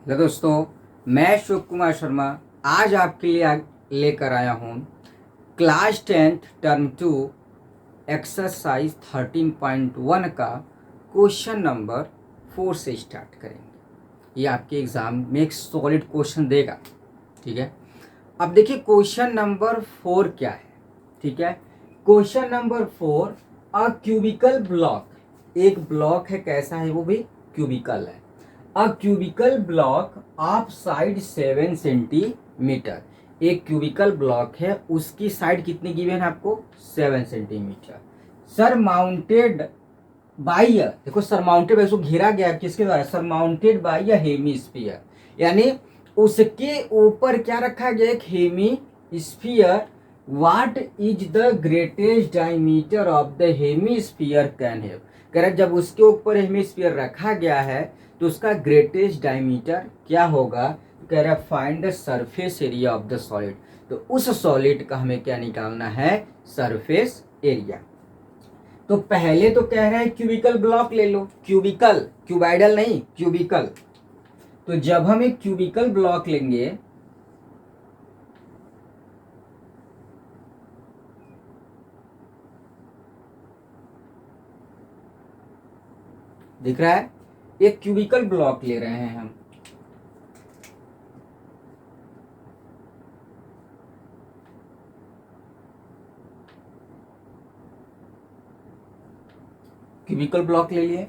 Hello दोस्तों, मैं शिव कुमार शर्मा आज आपके लिए लेकर आया हूँ क्लास 10th टर्म 2 एक्सरसाइज 13.1 का क्वेश्चन नंबर 4 से स्टार्ट करेंगे। ये आपके एग्ज़ाम में एक सॉलिड क्वेश्चन देगा। ठीक है, अब देखिए क्वेश्चन नंबर 4 क्या है। ठीक है, question number 4, a cubical block, एक ब्लॉक है, कैसा है वो भी क्यूबिकल है। A cubical block of side 7 centimetre, एक क्यूबिकल ब्लॉक है, उसकी साइड कितनी गिवन है आपको 7 सेंटीमीटर। सर माउंटेड बाई, देखो सर माउंटेड बाई, उसको घेरा गया किसके द्वारा, surmounted by a hemisphere, यानी उसके ऊपर क्या रखा गया, एक hemisphere. What is the greatest diameter of the hemisphere can have, कह रहा जब उसके ऊपर हेमीस्फीयर रखा गया है तो उसका ग्रेटेस्ट डायमीटर क्या होगा। कह रहा find the surface area of the solid, तो उस सॉलिड का हमें क्या निकालना है, सरफेस एरिया। तो पहले तो कह रहा है क्यूबिकल ब्लॉक ले लो, क्यूबिकल, क्यूबाइडल नहीं, क्यूबिकल। तो जब हम एक क्यूबिकल ब्लॉक लेंगे, दिख रहा है, एक क्यूबिकल ब्लॉक ले रहे हैं हम। क्यूबिकल ब्लॉक ले लिए।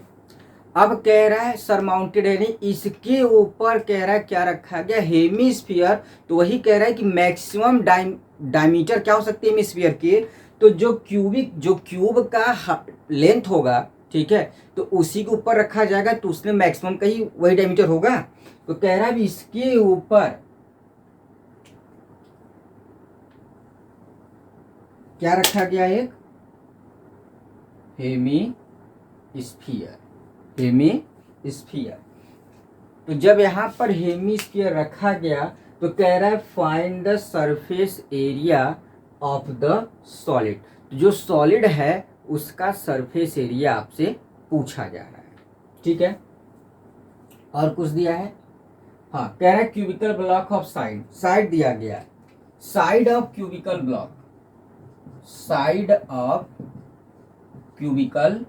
अब कह रहा है सरमाउंटेड, यानी इसके ऊपर कह रहा है क्या रखा गया, हेमीस्फीयर। तो वही कह रहा है कि मैक्सिमम डायमीटर क्या हो सकती है हेमीस्फीयर की, तो जो क्यूब का लेंथ होगा, ठीक है, तो उसी के ऊपर रखा जाएगा, तो उसमें मैक्सिमम का ही वही डायमीटर होगा। तो कह रहा है इसके ऊपर क्या रखा गया, एक हेमी स्फीयर, हेमी स्फीयर। तो जब यहाँ पर हेमीस्फीयर रखा गया तो कह रहा है find the surface area of the solid, तो जो सॉलिड है उसका सरफेस एरिया आपसे पूछा जा रहा है। ठीक है, और कुछ दिया है, हाँ, कह रहा है cubicle block of side, side दिया गया है, side of cubical block, side of cubical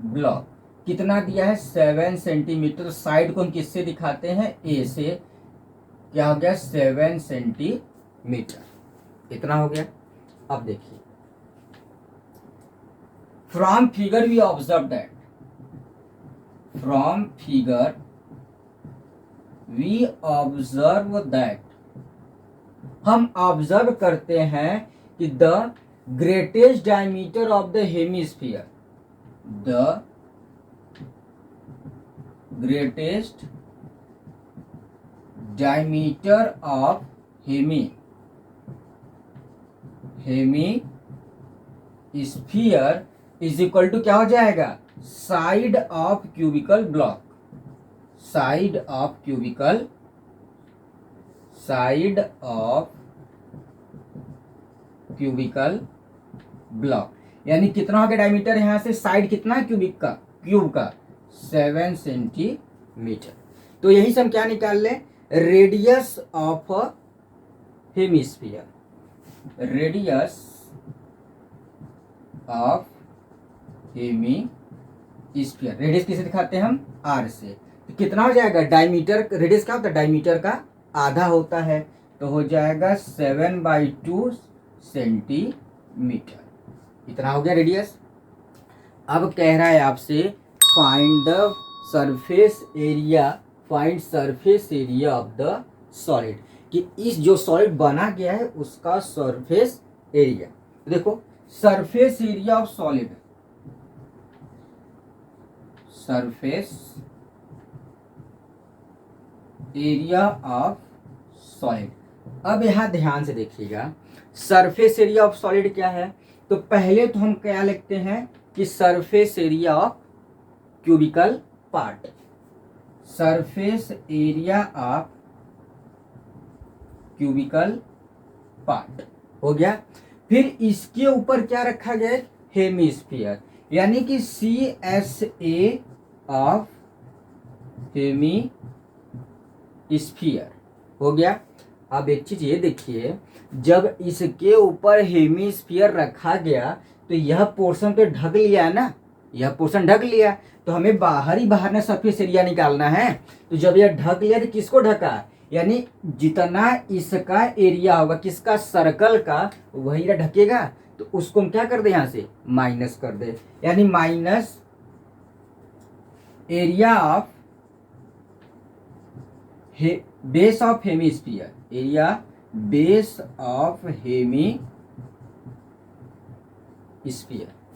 block कितना दिया है, 7 सेंटीमीटर। साइड को हम किससे दिखाते हैं, ए से, क्या हो गया 7 सेंटीमीटर, इतना हो गया। अब देखिए from figure we observe that, from figure we observe that, हम ऑब्जर्व करते हैं कि the greatest diameter of the hemisphere, the greatest diameter of hemisphere is equal to क्या हो जाएगा, side of cubical block, side of cubical, side of cubical block, यानी कितना हो गया डायमीटर, यहां से साइड कितना है क्यूबिक का, क्यूब का 7 सेंटीमीटर। तो यही से हम क्या निकाल लें, radius of hemisphere, radius of hemisphere, radius किसे दिखाते हैं हम, आर से। तो कितना हो जाएगा, डायमीटर, रेडियस क्या होता है, डायमीटर का आधा होता है, तो हो जाएगा 7/2 सेंटीमीटर, इतना हो गया रेडियस। अब कह रहा है आपसे find the surface area, find surface area of the solid, कि इस जो सॉलिड बना गया है उसका सरफेस एरिया। देखो surface area of solid, surface area of solid. अब यहां ध्यान से देखिएगा सरफेस एरिया ऑफ सॉलिड क्या है, तो पहले तो हम क्या लिखते हैं कि surface area of cubicle part, surface area of cubicle part हो गया। फिर इसके ऊपर क्या रखा गया, हेमीस्फीयर, यानी कि CSA ऑफ हेमी स्फीयर हो गया। अब एक चीज ये देखिए, जब इसके ऊपर हेमिस्फीयर रखा गया तो यह पोर्शन तो ढक लिया है ना, यह पोर्शन ढक लिया, तो हमें बाहर ही बाहर ना सरफेस एरिया निकालना है। तो जब यह ढक लिया तो किसको ढका, यानी जितना इसका एरिया होगा किसका, सर्कल का, वही ना ढकेगा। तो उसको हम क्या कर दे, यहां से माइनस कर दे, यानी minus area of base of hemisphere, area base of hemisphere.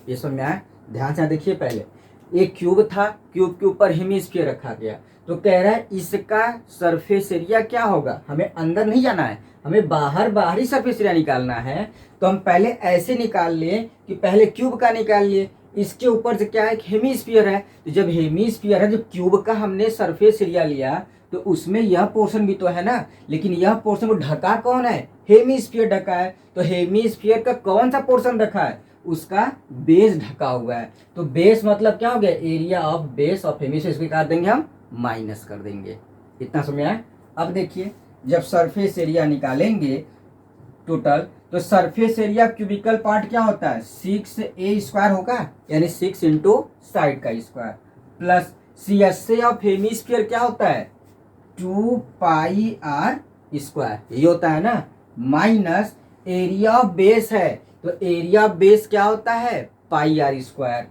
ये समझ में आया? ध्यान से देखिए, पहले एक क्यूब था, क्यूब के ऊपर हेमिस्फीयर रखा गया, तो कह रहा है इसका सरफेस एरिया क्या होगा। हमें अंदर नहीं जाना है, हमें बाहर बाहर ही सरफेस एरिया निकालना है। तो हम पहले ऐसे निकाल लिए कि पहले क्यूब का निकाल लिए, इसके ऊपर से क्या है, हेमिस्फीयर है। तो जब हेमिस्फीयर है, जब क्यूब का हमने सरफेस एरिया लिया तो उसमें यह पोर्शन भी तो है ना, लेकिन यह पोर्शन को ढका कौन है, हेमिस्फीयर ढका है। तो हेमिस्फीयर का कौन सा पोर्शन ढका है, उसका बेस ढका हुआ है। तो बेस मतलब क्या हो गया, area of base of hemisphere, इसको कर देंगे हम माइनस कर देंगे। इतना समझ आया? अब देखिए, जब सरफेस एरिया निकालेंगे टोटल, तो सरफेस एरिया क्यूबिकल पार्ट क्या होता है, 6a² होगा, यानी 6 इंटू साइड का square, plus CSA of hemisphere क्या होता है, 2πr², यही होता है ना, माइनस एरिया ऑफ बेस है, तो एरिया ऑफ बेस क्या होता है, πr²।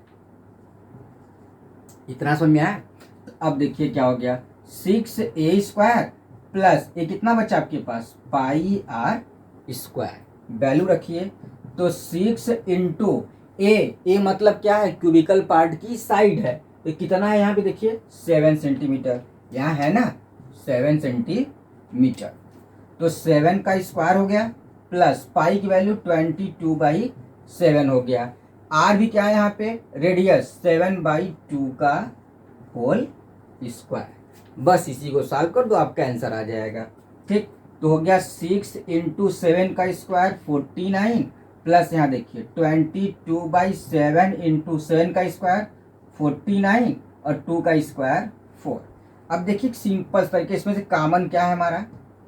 इतना समझ में आया? तो अब देखिए क्या हो गया, 6a² प्लस ये कितना बचा आपके पास, πr², वैल्यू रखिए। तो 6 इंटू ए मतलब क्या है, क्यूबिकल पार्ट की साइड है, तो कितना है यहाँ पे देखिए 7 सेंटीमीटर, यहाँ है ना 7 सेंटीमीटर। तो 7 का स्क्वायर हो गया, प्लस पाई की वैल्यू 22/7 हो गया। आर भी क्या है यहाँ पे, रेडियस 7/2 का होल स्क्वायर। बस इसी को सॉल्व कर दो, आपका आंसर आ जाएगा। ठीक, तो हो गया 6 इंटू 7 का स्क्वायर 49, प्लस यहाँ देखिए 22/7 इंटू 7 का स्क्वायर 49 और 2 का स्क्वायर 4। अब देखिए सिंपल तरीके, इसमें से कॉमन क्या है हमारा,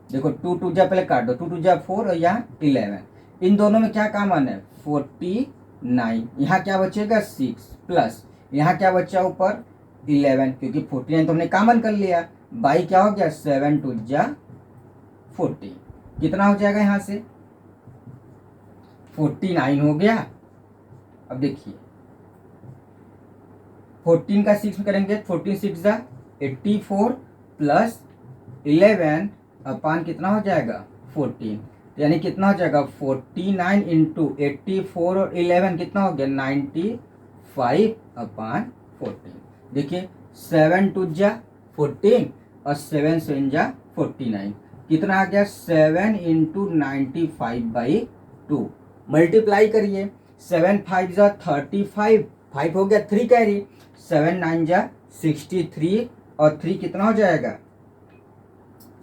देखो 2 2 जा, पहले काट दो, 2 2 जा 4 और यहाँ 11, इन दोनों में क्या कॉमन है 49, यहाँ क्या बचेगा 6, प्लस यहाँ क्या बचा ऊपर 11, क्योंकि 49 तो हमने कॉमन कर लिया, बाई क्या हो गया 7 2 जा 40, कितना हो जाएगा यहाँ से 49 हो गया। अब देखिए 14 का 6 में करेंगे, 14 6 जा 84 प्लस 11 अपान कितना हो जाएगा 14, यानी कितना हो जाएगा 49 इंटू 84 और 11 कितना हो गया 95/14। देखिए 7 2 जा 14 और 7 7 जा 49, कितना आ गया 7 इंटू 95/2। मल्टीप्लाई करिए, 7 5 जा 35, 5 हो गया 3 कैरी, 7 9 जा 63 और 3 कितना हो जाएगा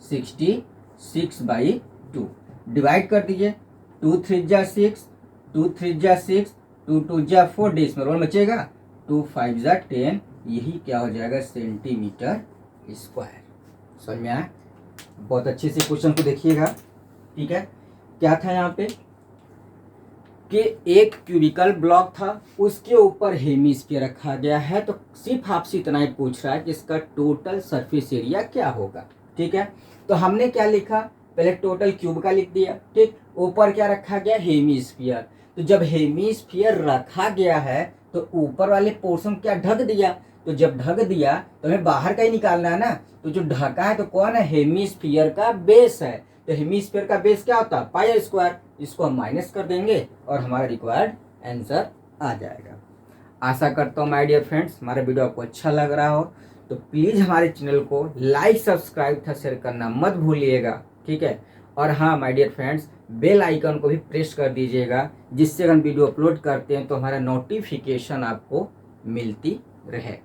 66/2। डिवाइड कर दीजिए, 2 3 जा 6, 2 3 जा 6, 2 2 जा 4, डेस में रोल बचेगा, 2 5 जा 10, यही क्या हो जाएगा सेंटीमीटर स्क्वायर। समझ में आया? बहुत अच्छे से क्वेश्चन को देखिएगा। ठीक है, क्या था यहाँ पे कि एक क्यूबिकल ब्लॉक था, उसके ऊपर हेमिस्फीयर रखा गया है, तो सिर्फ आपसे इतना ही पूछ रहा है कि इसका टोटल सरफेस एरिया क्या होगा। ठीक है, तो हमने क्या लिखा, पहले टोटल क्यूब का लिख दिया। ठीक, ऊपर क्या रखा गया हेमिस्फीयर, तो जब हेमिस्फीयर रखा गया है तो ऊपर वाले पोर्शन क्या ढक दिया, तो जब ढक दिया तो हमें बाहर का ही निकालना है ना, तो जो ढका है तो कौन है, हेमिस्फीयर का बेस है। तो हेमिस्फीयर का बेस क्या होता है πr², इसको हम माइनस कर देंगे और हमारा रिक्वायर्ड आंसर आ जाएगा। आशा करता हूँ माय डियर फ्रेंड्स हमारा वीडियो आपको अच्छा लग रहा हो, तो प्लीज़ हमारे चैनल को लाइक सब्सक्राइब तथा शेयर करना मत भूलिएगा। ठीक है, और हाँ my dear friends bell icon को भी प्रेस कर दीजिएगा, जिससे हम वीडियो अपलोड करते हैं तो हमारा नोटिफिकेशन आपको मिलती रहे।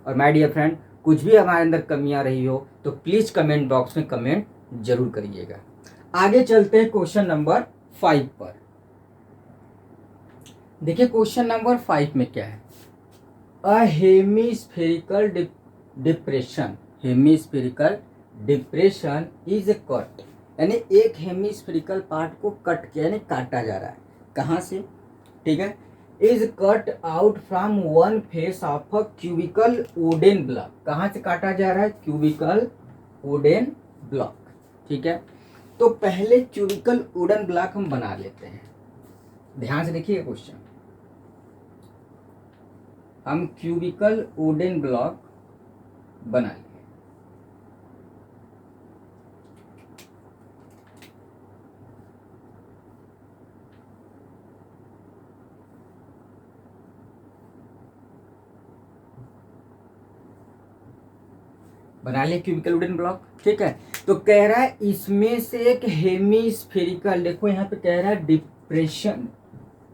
और माय डियर फ्रेंड कुछ भी हमारे अंदर कमियां रही हो तो प्लीज़ कमेंट बॉक्स में कमेंट जरूर करिएगा। आगे चलते हैं क्वेश्चन नंबर 5 पर। देखिए क्वेश्चन नंबर 5 में क्या है, a hemispherical depression, hemispherical depression is cut, यानी एक हेमिस्फेरिकल पार्ट को कट किया यानी काटा जा रहा है। कहाँ से? ठीक है, is cut out from one face of a cubical wooden block. कहाँ से काटा जा रहा है? Cubical wooden block. ठीक है, तो पहले क्यूबिकल वुडन ब्लॉक हम बना लेते हैं। ध्यान से देखिए क्वेश्चन, हम क्यूबिकल वुडन ब्लॉक बना लेंगे। बना लिया क्यूबिकल वुडन ब्लॉक। ठीक है, तो कह रहा है इसमें से एक हेमिस्फेरिकल, देखो यहाँ पे कह रहा है डिप्रेशन,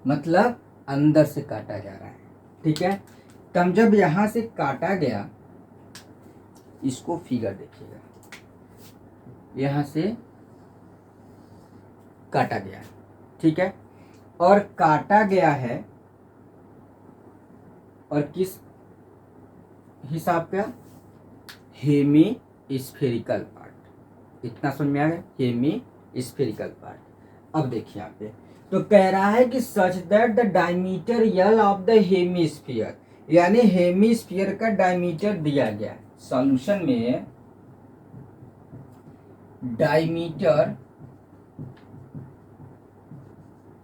मतलब अंदर से काटा जा रहा है। ठीक है, तब जब यहां से काटा गया, इसको फिगर देखिएगा, यहां से काटा गया। ठीक है, और काटा गया है और किस हिसाब का? Hemispherical part. इतना समझ में आ गया, हेमी स्फेरिकल पार्ट। अब देखिए यहाँ पे तो कह रहा है कि such that the diameter L of the hemisphere, यानी हेमीस्फीयर का डायमीटर दिया गया है। सॉल्यूशन में डायमीटर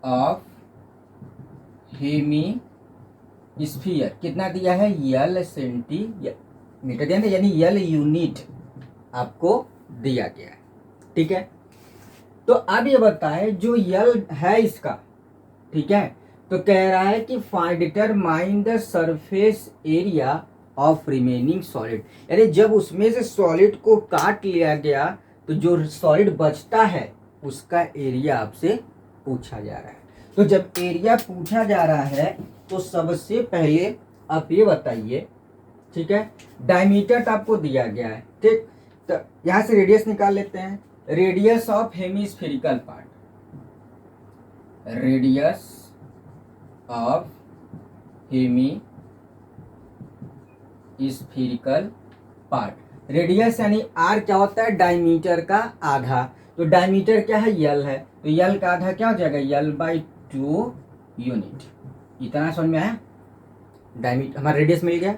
ऑफ हेमी स्फीयर कितना दिया है? यल सेंटीमीटर, यानी यल यूनिट आपको दिया गया है। ठीक है, तो अब ये बताए जो यल है इसका, ठीक है, तो कह रहा है कि determine the surface area of remaining solid, यानी जब उसमें से सॉलिड को काट लिया गया तो जो सॉलिड बचता है उसका एरिया आपसे पूछा जा रहा है। तो जब एरिया पूछा जा रहा है तो सबसे पहले आप ये बताइए, ठीक है, डायमीटर तो आपको दिया गया है। ठीक, तो यहां से रेडियस निकाल लेते हैं। Radius of hemispherical part, radius of hemispherical part, radius यानी आर क्या होता है? डायमीटर का आधा। तो डायमीटर क्या है? यल है, तो यल का आधा क्या हो जाएगा? यल बाई 2 यूनिट। इतना समझ में आया? डायमीटर हमारा रेडियस मिल गया।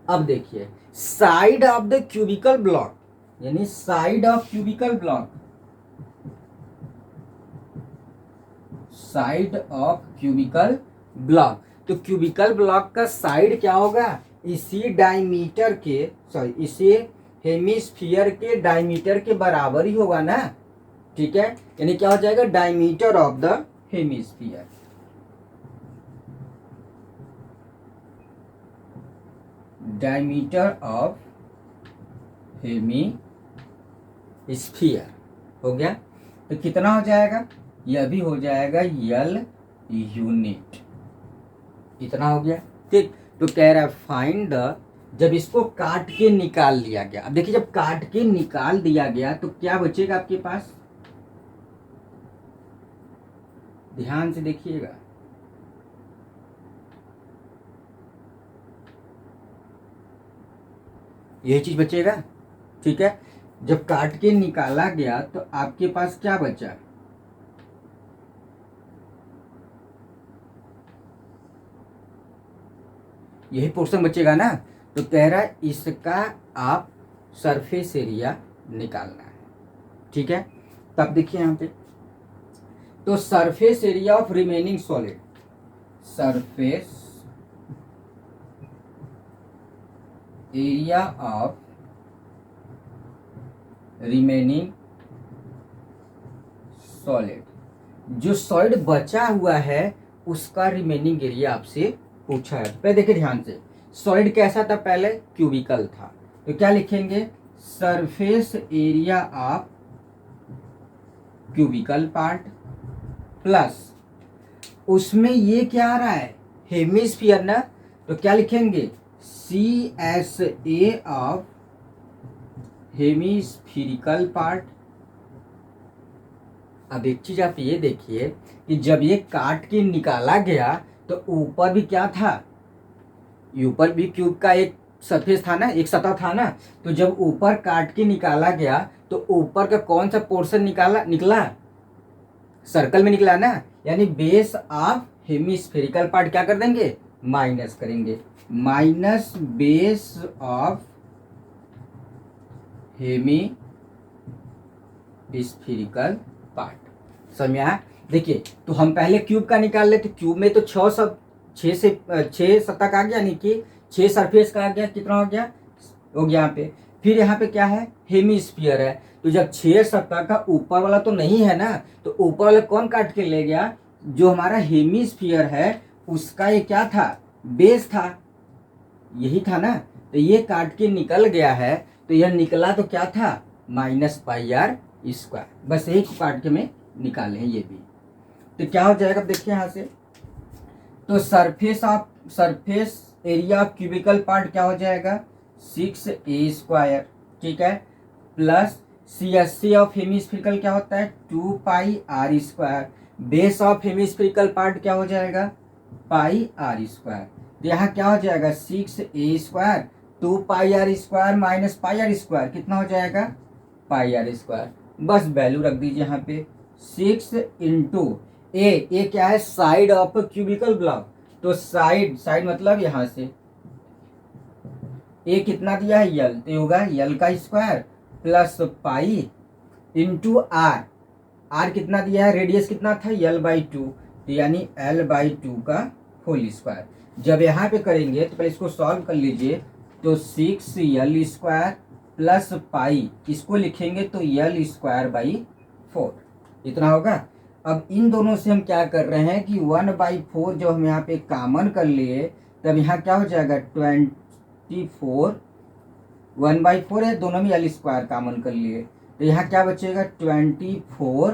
अब देखिए side of the cubical block, यानी side of cubical block, side of cubical block, तो क्यूबिकल ब्लॉक का साइड क्या होगा? इसी डायमीटर के, सॉरी इसी हेमिस्फीयर के डायमीटर के बराबर ही होगा ना। ठीक है, यानी क्या हो जाएगा? Diameter of the hemisphere, diameter of hemisphere हो गया। तो कितना हो जाएगा? यह भी हो जाएगा यल यूनिट। इतना हो गया। ठीक, तो कह रहा है फाइंड द, जब इसको काट के निकाल लिया गया, अब देखिए जब काट के निकाल दिया गया तो क्या बचेगा आपके पास? ध्यान से देखिएगा, यही चीज बचेगा। ठीक है, जब काट के निकाला गया तो आपके पास क्या बचा? यही पोर्शन बचेगा ना। तो कह रहा है इसका आप सरफेस एरिया निकालना है। ठीक है, तब देखिए यहां पे, तो surface area of remaining solid, surface area of remaining solid, जो सॉलिड बचा हुआ है उसका रिमेनिंग एरिया आपसे पूछा है। पहले देखिए ध्यान से, सॉलिड कैसा था? पहले क्यूबिकल था, तो क्या लिखेंगे? Surface area of cubicle part plus उसमें ये क्या आ रहा है? हेमिस्फीयर ना, तो क्या लिखेंगे? CSA of hemispherical part. अब एक चीज आप ये देखिए कि जब ये काट के निकाला गया तो ऊपर भी क्या था? ऊपर भी क्यूब का एक सरफेस था ना, एक सतह था ना, तो जब ऊपर काट के निकाला गया तो ऊपर का कौन सा पोर्शन निकला, सर्कल में निकला ना, यानी बेस ऑफ हेमिस्फेरिकल पार्ट क्या कर देंगे, माइनस करेंगे, minus base of hemispherical part. समझ में आया? देखिए, तो हम पहले क्यूब का निकाल लेते, क्यूब में तो छह सतह का आ गया, यानी कि 6 सरफेस का आ गया, कितना हो गया, हो गया यहाँ पे। फिर यहाँ पे क्या है, हेमिस्फीयर है, तो जब 6 सतह का ऊपर वाला तो नहीं है ना, तो ऊपर वाला कौन काट के ले गया, जो हमारा हेमिस्फीयर है उसका ये क्या था, बेस था, यही था ना, तो ये काट के निकल गया है, तो यह निकला तो क्या था, -πr²। बस यही काट के में निकाले हैं ये भी। तो क्या हो जाएगा, अब देखिए यहाँ से, तो surface area of cubicle part क्या हो जाएगा, 6a², ठीक है, प्लस CSC ऑफ हेमिस्फेरिकल क्या होता है, 2πr², base of hemispherical part क्या हो जाएगा, πr²। तो यहाँ क्या हो जाएगा, 6a², 2πr² माइनस πr², कितना हो जाएगा, πr²। बस वैल्यू रख दीजिए यहाँ पे, 6 इंटू ए क्या है, साइड ऑफ क्यूबिकल ब्लॉक, तो साइड मतलब यहाँ से ए कितना दिया है, यल, तो होगा यल का square plus pi into r कितना दिया है, रेडियस कितना था, l/2, तो यानी l/2 का होल स्क्वायर। जब यहाँ पे करेंगे तो पहले इसको सॉल्व कर लीजिए, तो 6l² प्लस पाई, इसको लिखेंगे तो l²/4, इतना होगा। अब इन दोनों से हम क्या कर रहे हैं कि 1/4 जो हम यहाँ पे कॉमन कर लिए, तब यहाँ क्या हो जाएगा, 24, 1/4 है, दोनों में l² कॉमन कर लिए, तो यहाँ क्या बचेगा, 24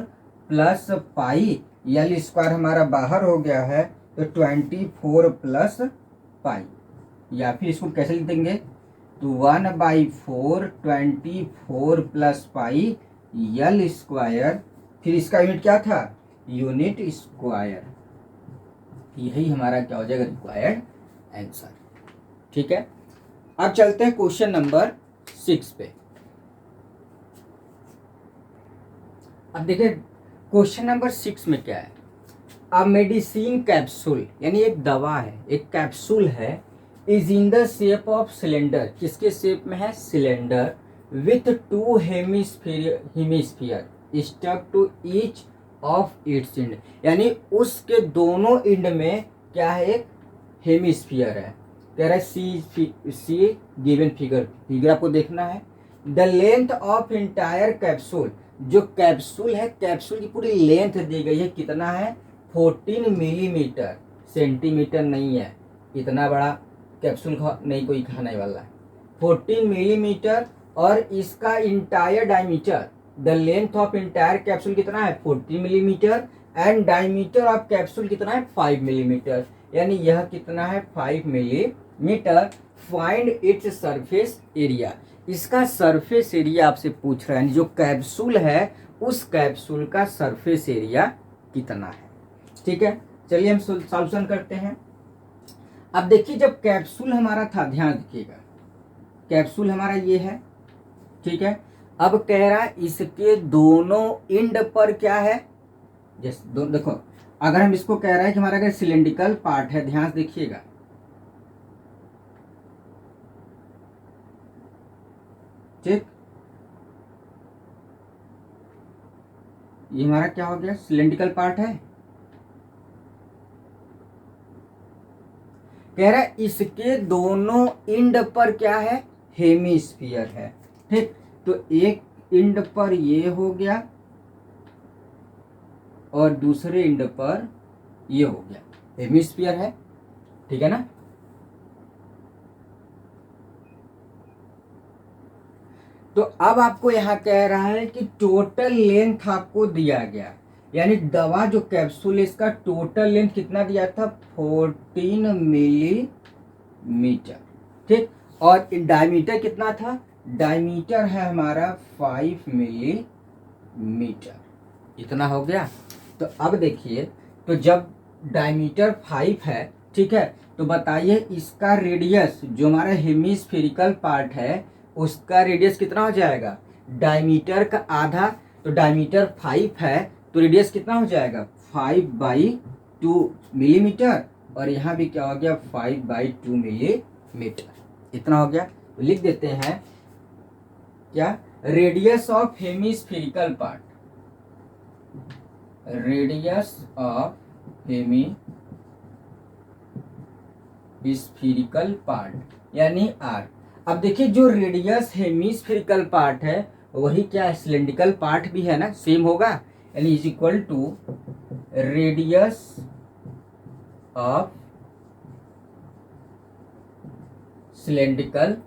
प्लस पाई, l² हमारा बाहर हो गया है, तो 24 प्लस पाई, या फिर इसको कैसे लिख देंगे, तो 1/4 24 प्लस पाई l², फिर इसका यूनिट क्या था, यूनिट स्क्वायर। यही हमारा क्या हो जाएगा, रिक्वायर्ड आंसर। ठीक है, अब चलते हैं क्वेश्चन नंबर 6 पे। अब देखिए क्वेश्चन नंबर 6 में क्या है, अब मेडिसिन कैप्सूल, यानी एक दवा है, एक कैप्सूल है, is in the shape of cylinder, किसके शेप में है, cylinder, with 2 hemisphere stuck to each of its end, यानी उसके दोनों एंड में क्या है, एक हेमिस्फीयर है, कह रहा है सी गिवन फिगर आपको देखना है। The length of entire capsule, जो कैप्सूल है, कैप्सूल की पूरी लेंथ दी गई है, कितना है, 14 मिलीमीटर, सेंटीमीटर नहीं है, इतना बड़ा कैप्सूल नहीं कोई खाने वाला है, 14 मिलीमीटर, और इसका entire diameter, the length of entire capsule कितना है, 40 millimetre, and diameter of capsule कितना है, 5 मिलीमीटर, यानी यह कितना है, 5 millimetre. Find its surface area, इसका सरफेस एरिया आपसे पूछ रहा है, जो कैप्सूल है उस कैप्सूल का सरफेस एरिया कितना है। ठीक है, चलिए हम सॉल्यूशन करते हैं। अब देखिए, जब कैप्सूल हमारा था, ध्यान रखिएगा, कैप्सूल हमारा ये है, ठीक है, अब कह रहा है इसके दोनों एंड पर क्या है, जैसे देखो, अगर हम इसको कह रहे हैं कि हमारा अगर सिलेंड्रिकल पार्ट है, ध्यान से देखिएगा, ठीक, ये हमारा क्या हो गया, सिलेंड्रिकल पार्ट है, कह रहा है इसके दोनों एंड पर क्या है, हेमिस्फीयर है, ठीक, तो एक एंड पर ये हो गया और दूसरे एंड पर ये हो गया, हेमिस्फीयर है, ठीक है ना। तो अब आपको यहां कह रहा है कि टोटल लेंथ आपको दिया गया, यानी दवा जो कैप्सूल है इसका टोटल लेंथ कितना दिया था, 14 मिलीमीटर, ठीक, और डायमीटर कितना था, डायमीटर है हमारा 5 मिलीमीटर, इतना हो गया। तो अब देखिए, तो जब डायमीटर 5 है ठीक है। तो बताइए इसका रेडियस जो हमारा हेमिस्फेरिकल पार्ट है उसका रेडियस कितना हो जाएगा, डायमीटर का आधा, तो डायमीटर 5 है तो रेडियस कितना हो जाएगा 5/2 मिलीमीटर, और यहाँ भी क्या हो गया 5/2 मिलीमीटर, इतना हो गया। तो लिख देते हैं क्या, radius of hemispherical part, radius of hemispherical part यानी आर। अब देखिए जो रेडियस हेमिस्फेरिकल पार्ट है वही क्या सिलेंड्रिकल पार्ट भी है ना, सेम होगा, यानी is equal to radius of cylindrical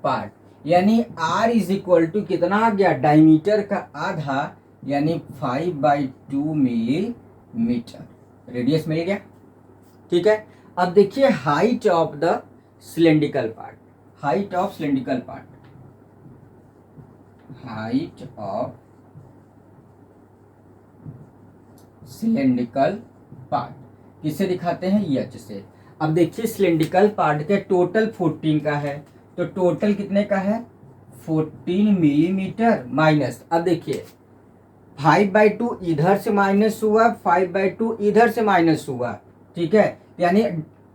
part, यानी r इज इक्वल टू कितना आ गया, डायमीटर का आधा यानी 5/2 मिलीमीटर, रेडियस मिल गया। ठीक है। अब देखिए height of the cylindrical part, height of cylindrical part, height of cylindrical part किससे दिखाते हैं, एच से। अब देखिए सिलेंड्रिकल पार्ट के टोटल 14 का है, तो टोटल कितने का है 14 मिलीमीटर माइनस, अब देखिए 5/2 इधर से माइनस हुआ, 5/2 इधर से माइनस हुआ, ठीक है, यानी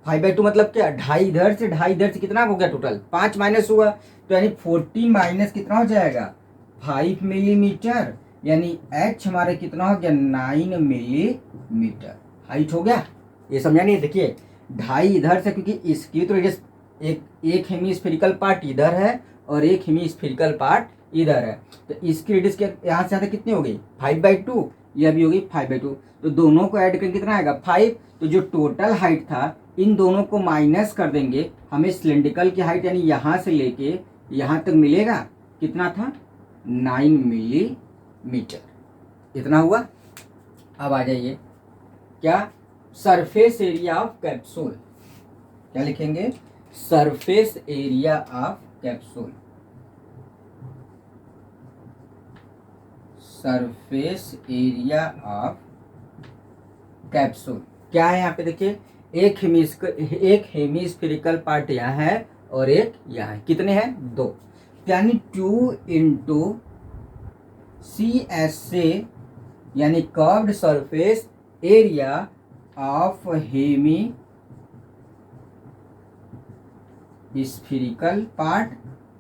5/2 मतलब क्या, ढाई इधर से ढाई इधर से, कितना हो गया टोटल 5 माइनस हुआ, तो यानी 14 माइनस कितना हो जाएगा 5 मिलीमीटर, यानी h हमारे कितना हो गया 9 मिलीमीटर, हाइट हो गया। ये समझा नहीं, देखिए ढाई इधर से, क्योंकि इसकी तो रेडियस एक हेमिस्फेरिकल पार्ट इधर है और एक हेमिस्फेरिकल पार्ट इधर है, तो इसकी रेडियस क्या यहाँ से आते कितनी हो गई 5/2, यह भी हो गई 5/2, तो दोनों को ऐड करके कितना आएगा 5, तो जो टोटल हाइट था इन दोनों को माइनस कर देंगे, हमें सिलेंड्रिकल की हाइट यानी यहाँ से लेके यहाँ तक मिलेगा, कितना था 9 मिलीमीटर, इतना हुआ। अब आ जाइए क्या, सरफेस एरिया ऑफ कैप्सूल, क्या लिखेंगे, surface area of capsule, surface area of capsule क्या है, यहाँ पे देखिए एक हेमिस्फेरिकल पार्ट यहाँ है और एक यहाँ है, कितने हैं 2, यानी 2 इंटू CSA यानी curved surface area of hemispherical part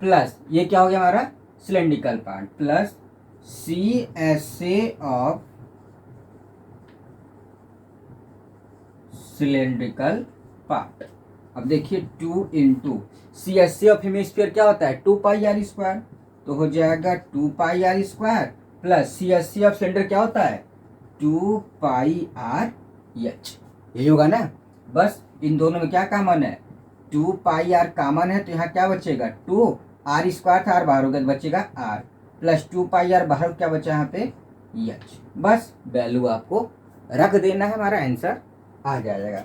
plus ये क्या हो गया हमारा cylindrical part, plus CSA of cylindrical part. अब देखिए 2 इंटू CSA ऑफ हेमिस्फीयर क्या होता है 2πr², तो हो जाएगा 2πr² plus CSA of cylinder क्या होता है 2πrh, यही होगा ना। बस इन दोनों में क्या कॉमन है 2πr कॉमन है, तो यहाँ क्या बचेगा 2r² था, r बाहर हो गया, बचेगा r प्लस 2πr बाहर, क्या बचा यहाँ पे h, बस वैल्यू आपको रख देना है, हमारा आंसर आ जाएगा।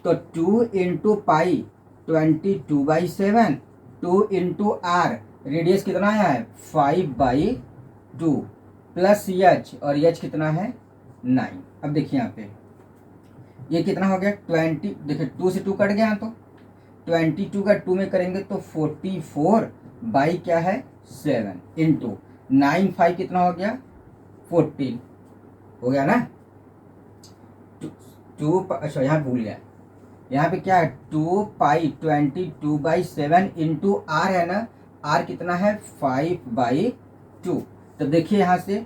तो 2 into pi 22/7, 2 into r radius कितना आया है 5/2 प्लस एच, और एच कितना है 9। अब देखिए यहाँ पे ये कितना हो गया 20, देखिए 2 से 2 कट गया, तो 22 का 2 में करेंगे तो 44 बाई क्या है 7 इंटू 9, 5 कितना हो गया 14 हो गया ना। 2 अच्छा यहाँ भूल गया, यहाँ पे क्या है 2π22/7 इंटू आर है ना, आर कितना है 5/2, तो देखिए यहाँ से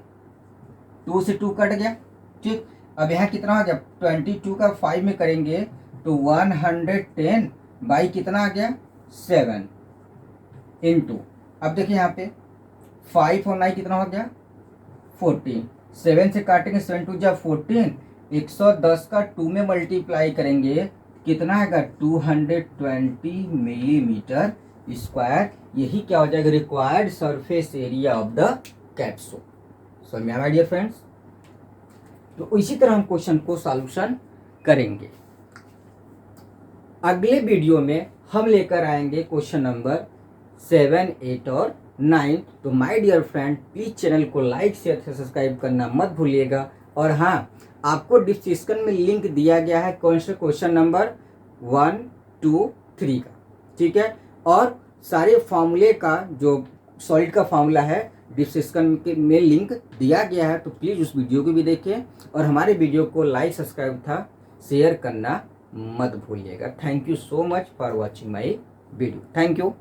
2 से 2 कट गया, ठीक। अब यहाँ कितना हो गया 22 का 5 में करेंगे तो 110 बाई कितना आ गया 7 इंटू, अब देखिए यहाँ पे 5 और 9 कितना हो गया 14, 7 से काटेंगे 7 2 जा 14, 110 का 2 में मल्टीप्लाई करेंगे कितना आएगा 220 मिलीमीटर स्क्वायर, यही क्या हो जाएगा required surface area of the capsule. समझ में आया डियर फ्रेंड्स। तो इसी तरह हम क्वेश्चन को सॉल्यूशन करेंगे। अगले वीडियो में हम लेकर आएंगे क्वेश्चन नंबर 7, 8 और 9। तो my dear friend please channel को लाइक शेयर सब्सक्राइब करना मत भूलिएगा। और हाँ, आपको डिस्क्रिप्शन में लिंक दिया गया है कौन से क्वेश्चन नंबर 1, 2, 3 का, ठीक है। और सारे फार्मूले का जो सॉलिड का फार्मूला है डिस्क्रिप्शन के में लिंक दिया गया है, तो प्लीज़ उस वीडियो को भी देखें और हमारे वीडियो को लाइक, सब्सक्राइब था शेयर करना मत भूलिएगा। Thank you so much for watching my video. Thank you.